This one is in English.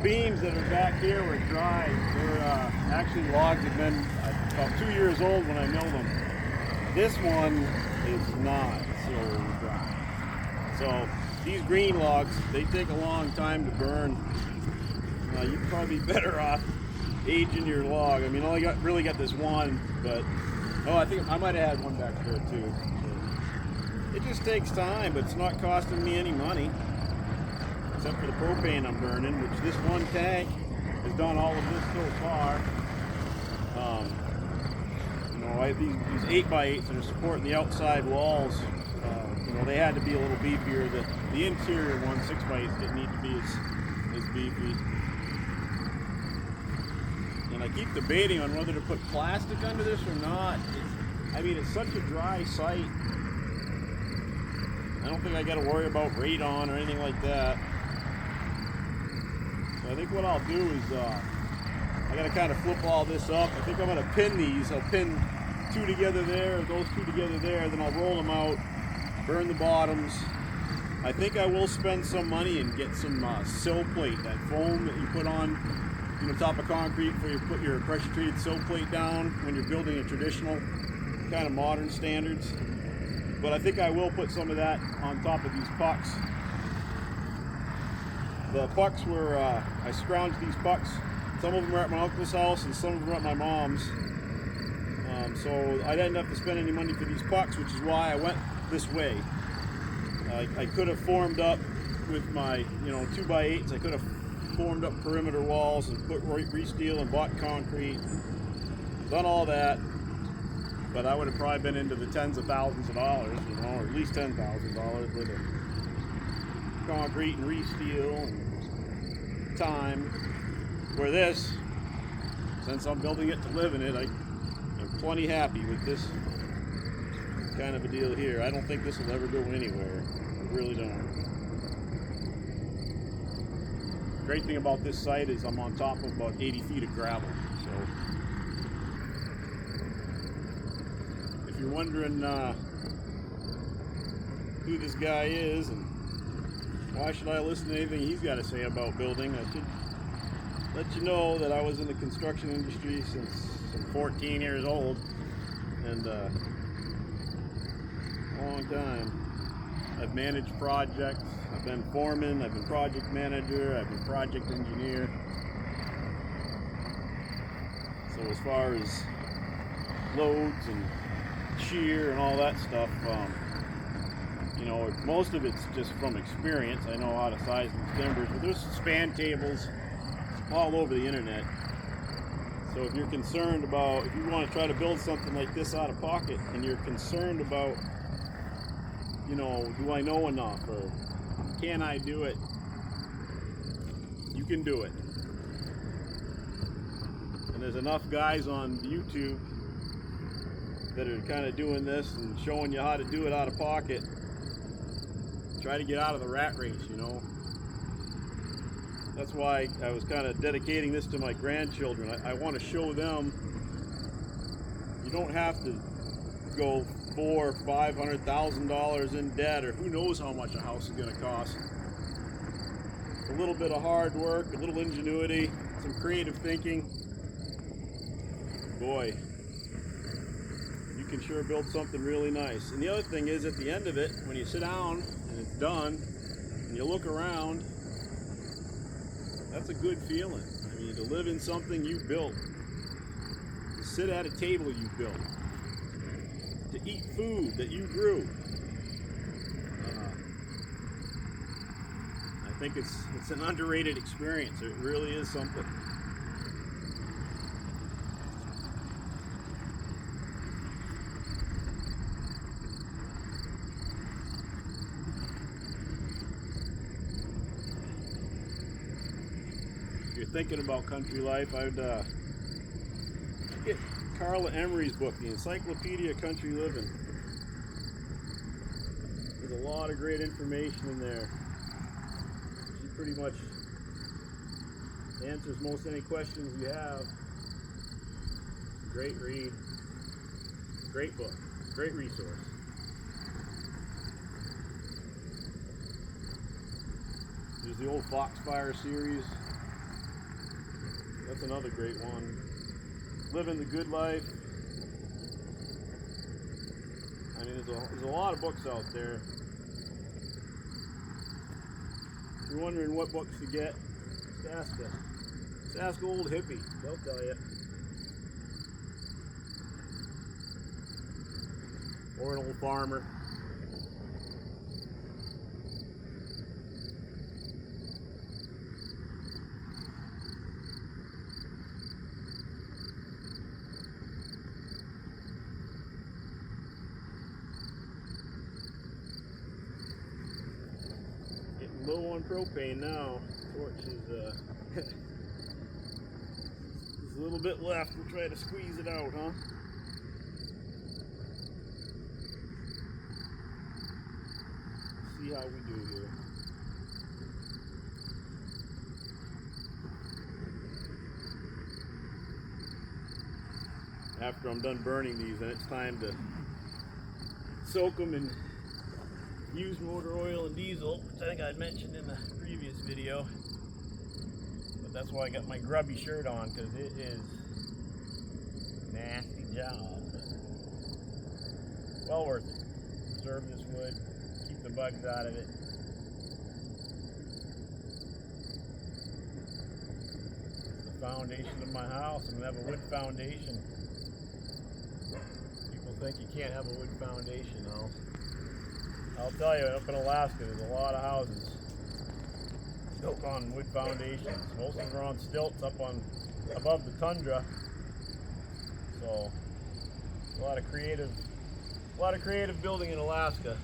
beams that are back here were dry. They're actually logs that have been about 2 years old when I milled them. This one is not so dry. So these green logs, they take a long time to burn. You'd probably be better off aging your log. I mean, I only really got this one, but I think I might have had one back there too. So it just takes time, but it's not costing me any money, except for the propane I'm burning, which this one tank has done all of this so far. These 8x8s that are supporting the outside walls, they had to be a little beefier. The interior ones, 6x8s, didn't need to be as beefy. And I keep debating on whether to put plastic under this or not. It's such a dry site. I don't think I got to worry about radon or anything like that. So I think what I'll do is I got to kind of flip all this up. I think I'm going to pin these. I'll pin 2 together there, those 2 together there, then I'll roll them out, burn the bottoms. I think I will spend some money and get some sill plate, that foam that you put on top of concrete before you put your pressure treated sill plate down when you're building a traditional kind of modern standards. But I think I will put some of that on top of these pucks. The pucks were, I scrounged these pucks. Some of them are at my uncle's house and some of them are at my mom's. So I didn't have to spend any money for these pucks, which is why I went this way. I could have formed up with my 2x8s. I could have formed up perimeter walls and put re-steel and bought concrete, done all that, but I would have probably been into the tens of thousands of dollars, or at least $10,000 worth of concrete and re-steel and time. Where this, since I'm building it to live in it, I'm plenty happy with this kind of a deal here. I don't think this will ever go anywhere. I really don't. Great thing about this site is I'm on top of about 80 feet of gravel. So if you're wondering who this guy is and why should I listen to anything he's got to say about building, I should let you know that I was in the construction industry since I'm 14 years old, and a long time. I've managed projects, I've been foreman, I've been project manager, I've been project engineer. So as far as loads and shear and all that stuff, most of it's just from experience. I know how to size these timbers, but there's span tables all over the internet. So if you're concerned about, if you want to try to build something like this out of pocket and you're concerned about, do I know enough or can I do it? You can do it. And there's enough guys on YouTube that are kind of doing this and showing you how to do it out of pocket. Try to get out of the rat race, That's why I was kind of dedicating this to my grandchildren. I want to show them you don't have to go $400,000 or $500,000 in debt, or who knows how much a house is going to cost. A little bit of hard work, a little ingenuity, some creative thinking. Boy, you can sure build something really nice. And the other thing is, at the end of it, when you sit down and it's done, and you look around, that's a good feeling. To live in something you built, to sit at a table you built, to eat food that you grew. I think it's an underrated experience. It really is something. If you're thinking about country life, I'd get Carla Emery's book, The Encyclopedia of Country Living. There's a lot of great information in there. She pretty much answers most any questions you have. Great read. Great book. Great resource. There's the old Foxfire series. That's another great one. Living the Good Life. I mean, there's a lot of books out there. If you're wondering what books to get, just ask Old Hippie. They'll tell you. Or an old farmer. Getting low on propane now. Torch is there's a little bit left. We'll try to squeeze it out, huh? See how we do here. After I'm done burning these, then it's time to soak them in used motor oil and diesel, which I think I mentioned in the previous video. But that's why I got my grubby shirt on, because it is a nasty job. Well worth it. Preserve this wood, keep the bugs out of it. It's the foundation of my house. I'm gonna have a wood foundation. People think you can't have a wood foundation. I'll tell you, up in Alaska, there's a lot of houses built on wood foundations. Most of them are on stilts above the tundra. So a lot of creative building in Alaska.